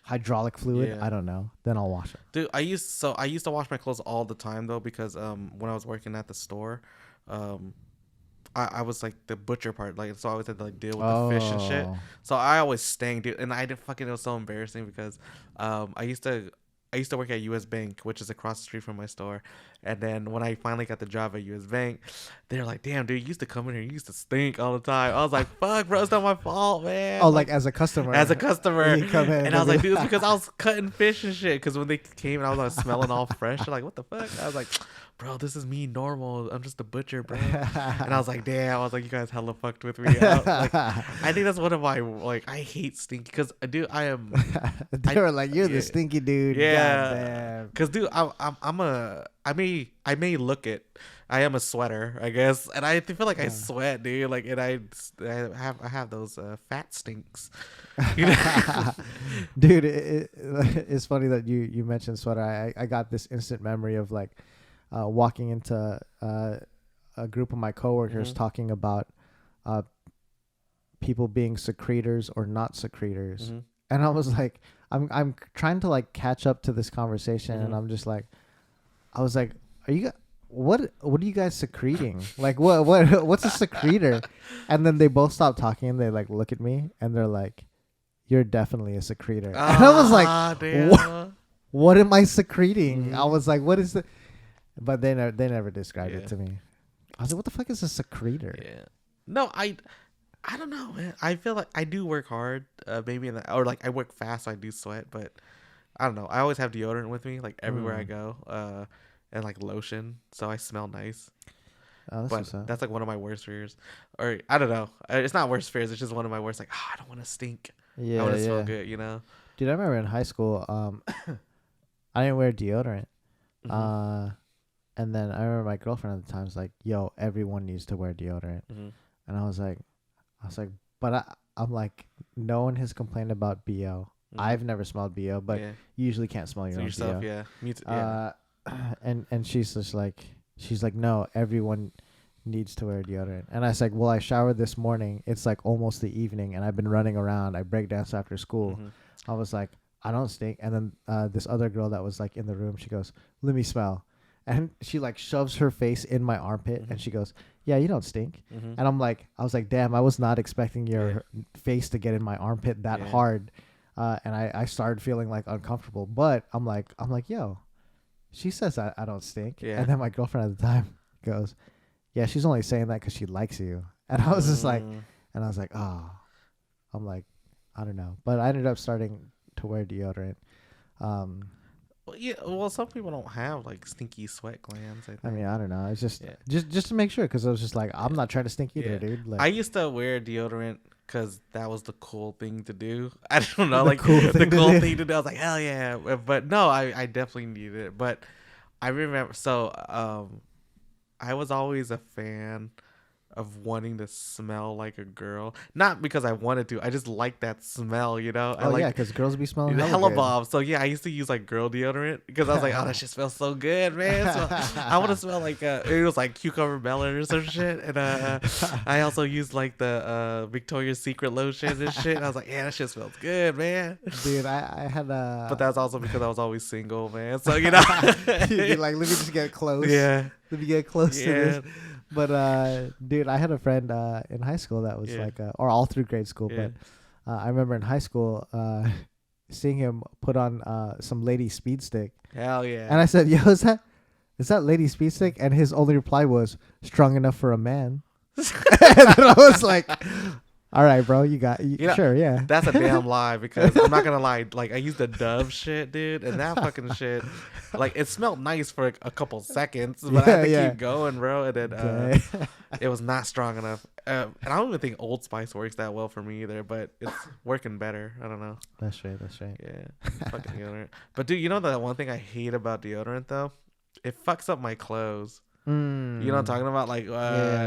[SPEAKER 1] hydraulic fluid, I don't know, then I'll wash it.
[SPEAKER 2] Dude, I used to wash my clothes all the time though, because when I was working at the store, I was like the butcher part, like, so I always had to like deal with the fish and shit. So I always stank, dude, and I didn't fucking. It was so embarrassing because I used to work at U.S. Bank, which is across the street from my store. And then when I finally got the job at U.S. Bank, they're like, damn, dude, you used to come in here. You used to stink all the time. I was like, fuck, bro, it's not my fault, man.
[SPEAKER 1] Oh, like as a customer.
[SPEAKER 2] As a customer.
[SPEAKER 1] You come in
[SPEAKER 2] and I was like, dude, it's because I was cutting fish and shit. Because when they came and I was like smelling all fresh, they're like, what the fuck? I was like, bro, this is me normal. I'm just a butcher, bro. And I was like, damn. I was like, you guys hella fucked with me. Like, I think that's one of my, like, I hate stinky. Because, dude, I am.
[SPEAKER 1] They were like, you're the stinky dude.
[SPEAKER 2] Yeah. Because, dude, I may look it. I am a sweater, I guess, and I feel like I sweat, dude. Like, and I have those fat stinks. You know?
[SPEAKER 1] Dude, it's funny that you mentioned sweater. I got this instant memory of like walking into a group of my coworkers talking about people being secretors or not secretors, and I was like, I'm trying to like catch up to this conversation, and I'm just like, I was like, are you? What are you guys secreting? Like what's a secretor? And then they both stop talking and they like look at me and they're like, you're definitely a secretor. And I was like, what am I secreting? I was like, what is it? But they never described it to me. I was like, what the fuck is a secretor?
[SPEAKER 2] Yeah. No, I don't know, man. I feel like I do work hard, maybe or like I work fast, so I do sweat, but I don't know. I always have deodorant with me, like everywhere I go. And like lotion, so I smell nice.
[SPEAKER 1] Oh,
[SPEAKER 2] but that's like one of my worst fears. Or I don't know. It's not worst fears. It's just one of my worst. Like, I don't want to stink.
[SPEAKER 1] Yeah,
[SPEAKER 2] I want to smell good. You know.
[SPEAKER 1] Dude, I remember in high school, I didn't wear deodorant. And then I remember my girlfriend at the time was like, "Yo, everyone needs to wear deodorant." And I was like, but I'm like, no one has complained about BO. I've never smelled BO, but you usually can't smell your own
[SPEAKER 2] yourself.
[SPEAKER 1] BO.
[SPEAKER 2] Yeah, me too. Yeah.
[SPEAKER 1] And she's just like, no, everyone needs to wear deodorant. And I was like, well, I showered this morning. It's like almost the evening, and I've been running around. I break dance after school. I was like, I don't stink. And then this other girl that was like in the room, she goes, let me smell. And she like shoves her face in my armpit, and she goes, yeah, you don't stink. And I was like, damn, I was not expecting your face to get in my armpit that hard. And I started feeling like uncomfortable. But I'm like, yo. She says I don't stink. And then my girlfriend at the time goes, yeah, she's only saying that because she likes you. And I was just like, oh. I'm like, I don't know. But I ended up starting to wear deodorant.
[SPEAKER 2] Well, some people don't have like stinky sweat glands.
[SPEAKER 1] I mean, I don't know. It's just to make sure, because I was just like, I'm not trying to stink either, dude. Like,
[SPEAKER 2] I used to wear deodorant because that was the cool thing to do. I don't know,
[SPEAKER 1] the cool thing
[SPEAKER 2] to do. I was like, hell yeah. But no, I definitely needed it. But I remember, I was always a fan of wanting to smell like a girl. Not because I wanted to. I just like that smell, you know?
[SPEAKER 1] Because girls be smelling
[SPEAKER 2] hella bomb. So yeah, I used to use like girl deodorant because I was like, oh, that shit smells so good, man. So I want to smell like it was like cucumber melon or some shit. And I also used like the Victoria's Secret lotion and shit. And I was like, yeah, that shit smells good, man.
[SPEAKER 1] Dude, I had
[SPEAKER 2] but that's also because I was always single, man. So you know,
[SPEAKER 1] you're like, let me just get close.
[SPEAKER 2] Yeah,
[SPEAKER 1] let me get close to this. But dude, I had a friend in high school that was like, or all through grade school. But I remember in high school seeing him put on some Lady Speed Stick.
[SPEAKER 2] Hell yeah!
[SPEAKER 1] And I said, "Yo, is that Lady Speed Stick?" And his only reply was, "Strong enough for a man." And then I was like, all right, bro, you know, sure, yeah.
[SPEAKER 2] That's a damn lie, because I'm not gonna lie. Like, I used the Dove shit, dude, and that fucking shit, like, it smelled nice for a couple seconds, but I had to keep going, bro. And then it was not strong enough. And I don't even think Old Spice works that well for me either, but it's working better. I don't know.
[SPEAKER 1] That's right.
[SPEAKER 2] Yeah, fucking deodorant. But dude, you know the one thing I hate about deodorant though? It fucks up my clothes. You know what I'm talking about? Like,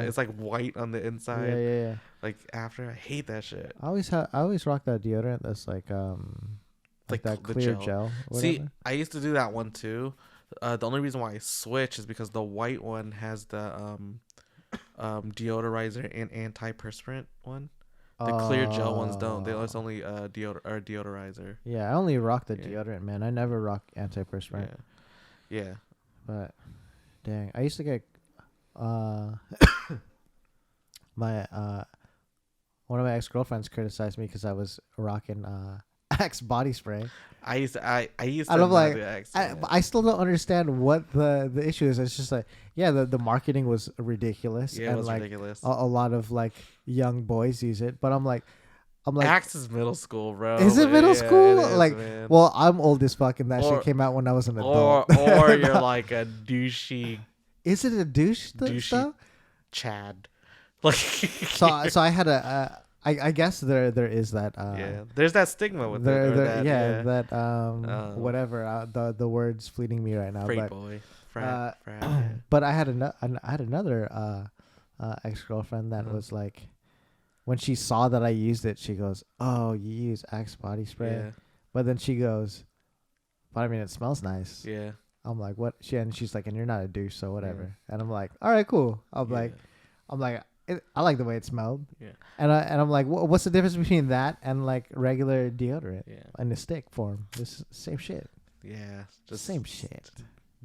[SPEAKER 2] it's like white on the inside.
[SPEAKER 1] Yeah.
[SPEAKER 2] Like after, I hate that shit.
[SPEAKER 1] I always rock that deodorant that's like that clear gel.
[SPEAKER 2] See, I used to do that one too. The only reason why I switch is because the white one has the deodorizer and antiperspirant one. The clear gel ones don't. It's only deodorizer.
[SPEAKER 1] Yeah, I only rock the deodorant, man. I never rock antiperspirant.
[SPEAKER 2] Yeah.
[SPEAKER 1] But dang, I used to get my one of my ex-girlfriends criticized me because I was rocking Axe body spray.
[SPEAKER 2] I used to
[SPEAKER 1] And I'm like,
[SPEAKER 2] do Axe,
[SPEAKER 1] I still don't understand what the issue is. It's just like, yeah, the marketing was ridiculous.
[SPEAKER 2] Yeah,
[SPEAKER 1] and
[SPEAKER 2] it was
[SPEAKER 1] like
[SPEAKER 2] ridiculous.
[SPEAKER 1] A lot of like young boys use it, but I'm like,
[SPEAKER 2] Axe is middle school, bro.
[SPEAKER 1] Is it middle school?
[SPEAKER 2] It is,
[SPEAKER 1] like,
[SPEAKER 2] man.
[SPEAKER 1] well, I'm old as fuck, and that shit came out when I was an adult.
[SPEAKER 2] Or you're like a douchey.
[SPEAKER 1] Is it a douchey stuff?
[SPEAKER 2] Chad. Like
[SPEAKER 1] so I had I guess there is that
[SPEAKER 2] there's that stigma with
[SPEAKER 1] whatever the words fleeting me right now,
[SPEAKER 2] frat
[SPEAKER 1] but
[SPEAKER 2] boy
[SPEAKER 1] but I had another ex-girlfriend that was like, when she saw that I used it, she goes, "Oh, you use Axe body spray?" But then she goes, "But I mean, it smells nice."
[SPEAKER 2] Yeah.
[SPEAKER 1] I'm like, "What?" She's like, "And you're not a douche, so whatever." And I'm like, "All right, cool." I'm like, I like the way it smelled.
[SPEAKER 2] Yeah.
[SPEAKER 1] And I'm like, what's the difference between that and like regular deodorant?
[SPEAKER 2] Yeah.
[SPEAKER 1] In the stick form, this same shit.
[SPEAKER 2] Yeah.
[SPEAKER 1] Just same shit.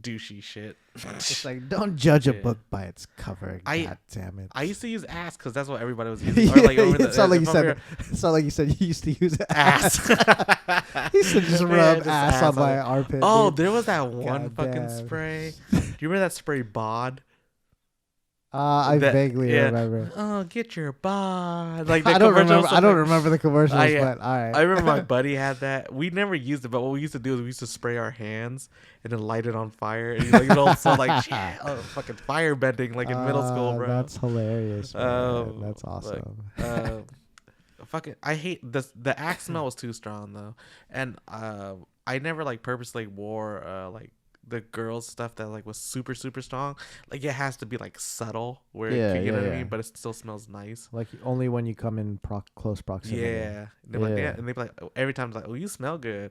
[SPEAKER 2] Douchey shit.
[SPEAKER 1] It's like, don't judge a book by its cover. God damn it.
[SPEAKER 2] I used to use ass because that's what everybody was using. Or like
[SPEAKER 1] It's not like you said you used to use ass. He used to just rub ass on my armpit.
[SPEAKER 2] Oh,
[SPEAKER 1] dude.
[SPEAKER 2] there was that one fucking spray. Do you remember that spray bod?
[SPEAKER 1] I vaguely remember.
[SPEAKER 2] Oh, get your bod. Like
[SPEAKER 1] I don't remember the commercials, but all right.
[SPEAKER 2] I remember my buddy had that. We never used it, but what we used to do is we used to spray our hands and then light it on fire. And like, so like shit, fucking fire bending like in middle school, bro.
[SPEAKER 1] That's hilarious. That's awesome.
[SPEAKER 2] Fucking, I hate this. The Axe smell was too strong though, and I never like purposely wore like the girls stuff that like was super strong. Like it has to be like subtle where you know what I mean, but it still smells nice.
[SPEAKER 1] Like only when you come in close proximity.
[SPEAKER 2] Yeah. And they'd be like, every time it's like, "Oh, you smell good,"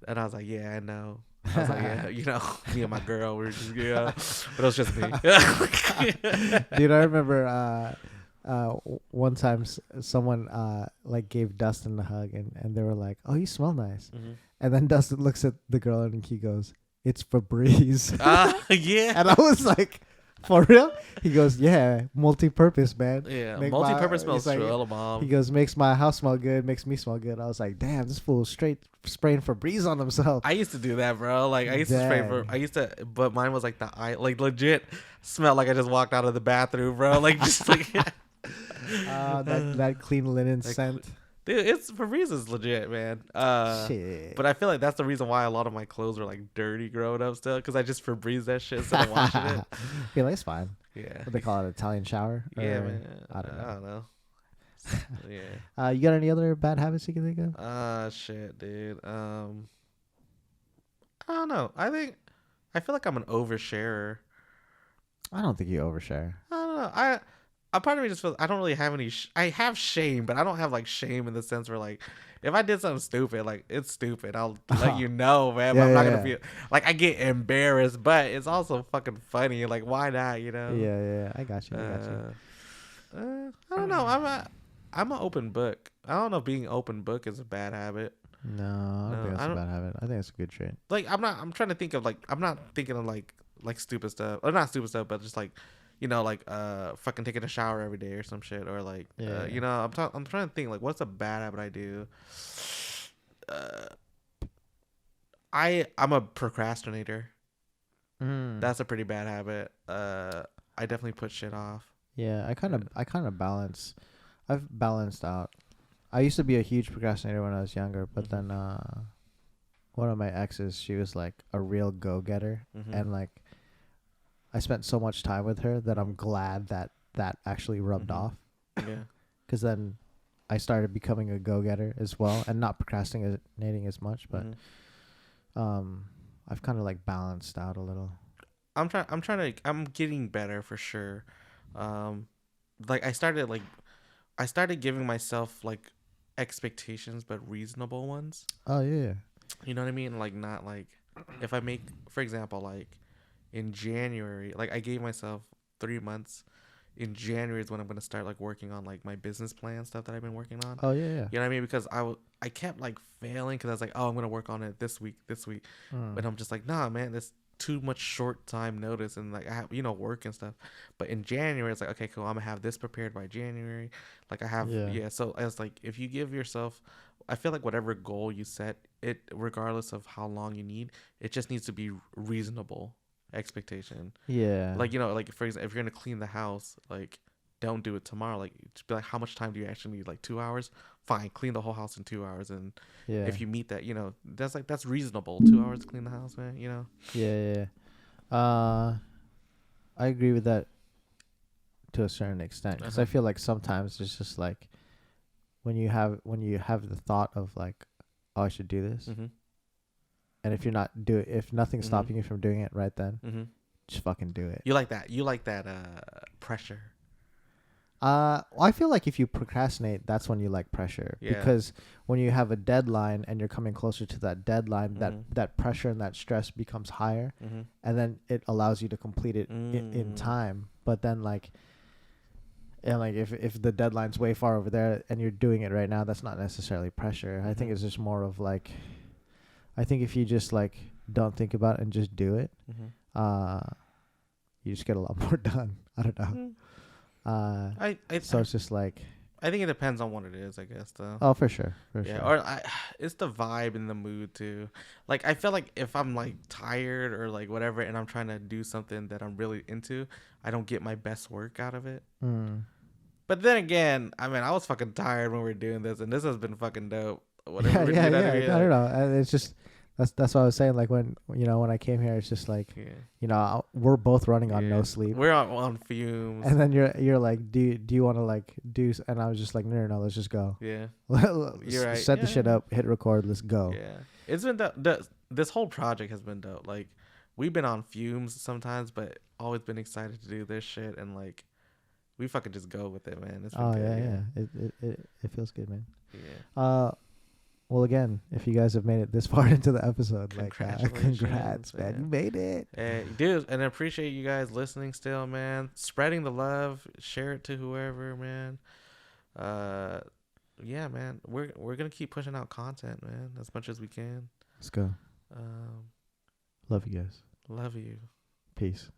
[SPEAKER 2] and I was like, "Yeah, I know." I was like, "Yeah, you know, me and my girl were just, but it was just me."
[SPEAKER 1] Dude, I remember one time someone like gave Dustin a hug and they were like, "Oh, you smell nice," and then Dustin looks at the girl and he goes, "It's Febreze."
[SPEAKER 2] Yeah.
[SPEAKER 1] And I was like, "For real?" He goes, "Yeah, multi-purpose, man."
[SPEAKER 2] Yeah, multi-purpose smells
[SPEAKER 1] like,
[SPEAKER 2] true, mom.
[SPEAKER 1] He goes, "Makes my house smell good, makes me smell good." I was like, "Damn, this fool straight spraying Febreze on himself."
[SPEAKER 2] I used to do that, bro. Like I used to spray but mine was like like legit smelled like I just walked out of the bathroom, bro. Like just like
[SPEAKER 1] that clean linen scent.
[SPEAKER 2] Dude, Febreze is legit, man.
[SPEAKER 1] Shit.
[SPEAKER 2] But I feel like that's the reason why a lot of my clothes were like dirty growing up still, because I just Febreze that shit instead of washing it.
[SPEAKER 1] I feel like it's fine.
[SPEAKER 2] Yeah.
[SPEAKER 1] What they call it, Italian shower?
[SPEAKER 2] Yeah, man.
[SPEAKER 1] I don't know.
[SPEAKER 2] Yeah.
[SPEAKER 1] You got any other bad habits you can think of?
[SPEAKER 2] Shit, dude. I don't know. I feel like I'm an oversharer.
[SPEAKER 1] I don't think you overshare.
[SPEAKER 2] I don't know. A part of me just feels I don't really have any. I have shame, but I don't have like shame in the sense where like if I did something stupid, like it's stupid, I'll let you know, man. But I'm not gonna feel like I get embarrassed, but it's also fucking funny. Like why not, you know?
[SPEAKER 1] Yeah. I got you.
[SPEAKER 2] I don't know. I'm an open book. I don't know if being open book is a bad habit.
[SPEAKER 1] No, I don't think that's a bad habit. I think it's a good trait.
[SPEAKER 2] Like I'm trying to think of like I'm not thinking of like stupid stuff or not stupid stuff, but just like. You know, like fucking taking a shower every day or some shit, or like, you know, I'm trying to think like, what's a bad habit I do? I'm a procrastinator. That's a pretty bad habit. I definitely put shit off.
[SPEAKER 1] Yeah, I kind of balance. I've balanced out. I used to be a huge procrastinator when I was younger, but then one of my exes, she was like a real go-getter, and like. I spent so much time with her that I'm glad that actually rubbed off.
[SPEAKER 2] Yeah.
[SPEAKER 1] Because then I started becoming a go-getter as well and not procrastinating as much. But I've kind of like balanced out a little. I'm
[SPEAKER 2] getting better for sure. Like I started giving myself like expectations, but reasonable ones.
[SPEAKER 1] Oh, yeah.
[SPEAKER 2] You know what I mean? Like not like if I make, for example, like. in January, like I gave myself 3 months. In January is when I'm gonna start like working on like my business plan stuff that I've been working on.
[SPEAKER 1] Oh yeah, yeah.
[SPEAKER 2] You know what I mean? Because I kept like failing because I was like, oh, I'm gonna work on it this week, but I'm just like, nah, man, it's too much short time notice, and like I have work and stuff. But in January, it's like, okay, cool, I'm gonna have this prepared by January. Like I have
[SPEAKER 1] Yeah.
[SPEAKER 2] So I was like, if you give yourself, I feel like whatever goal you set, it regardless of how long you need, it just needs to be reasonable expectation.
[SPEAKER 1] Yeah.
[SPEAKER 2] Like like for example, if you're gonna clean the house, like don't do it tomorrow. Like just be like, how much time do you actually need? Like 2 hours? Fine, clean the whole house in 2 hours. And
[SPEAKER 1] Yeah.
[SPEAKER 2] if you meet that, that's reasonable. 2 hours to clean the house, man.
[SPEAKER 1] Yeah. Yeah. I agree with that to a certain extent because I feel like sometimes it's just like when you have the thought of like, oh, I should do this,
[SPEAKER 2] Mm-hmm.
[SPEAKER 1] and if nothing's stopping you from doing it right then,
[SPEAKER 2] Mm-hmm.
[SPEAKER 1] just fucking do it.
[SPEAKER 2] You like that? You like that pressure?
[SPEAKER 1] I feel like if you procrastinate, that's when you like pressure.
[SPEAKER 2] Yeah.
[SPEAKER 1] Because when you have a deadline and you're coming closer to that deadline, that pressure and that stress becomes higher, and then it allows you to complete it in time. But then like, and like if the deadline's way far over there and you're doing it right now, that's not necessarily pressure. I think it's just more of like, I think if you just like don't think about it and just do it, you just get a lot more done. I don't know. So it's just like,
[SPEAKER 2] I think it depends on what it is, I guess, though.
[SPEAKER 1] Oh, for sure.
[SPEAKER 2] Yeah, or it's the vibe and the mood too. Like I feel like if I'm like tired or like whatever, and I'm trying to do something that I'm really into, I don't get my best work out of it. But then again, I mean, I was fucking tired when we were doing this, and this has been fucking dope. Whatever.
[SPEAKER 1] Yeah. I don't know. And it's just that's what I was saying. Like when I came here, it's just like we're both running on no sleep.
[SPEAKER 2] We're on fumes.
[SPEAKER 1] And then you're like, do you want to like do? And I was just like, no, let's just go.
[SPEAKER 2] Yeah.
[SPEAKER 1] You're right. Set the shit up, hit record, let's go.
[SPEAKER 2] Yeah. It's been this whole project has been dope. Like we've been on fumes sometimes, but always been excited to do this shit, and like we fucking just go with it, man. It's been good.
[SPEAKER 1] Yeah. It feels good, man.
[SPEAKER 2] Yeah.
[SPEAKER 1] Well, again, if you guys have made it this far into the episode,
[SPEAKER 2] congratulations,
[SPEAKER 1] congrats, man. You made it.
[SPEAKER 2] Hey, dude, and I appreciate you guys listening still, man. Spreading the love, share it to whoever, man. Yeah, man. We're gonna keep pushing out content, man, as much as we can.
[SPEAKER 1] Let's go. Love you guys.
[SPEAKER 2] Love you.
[SPEAKER 1] Peace.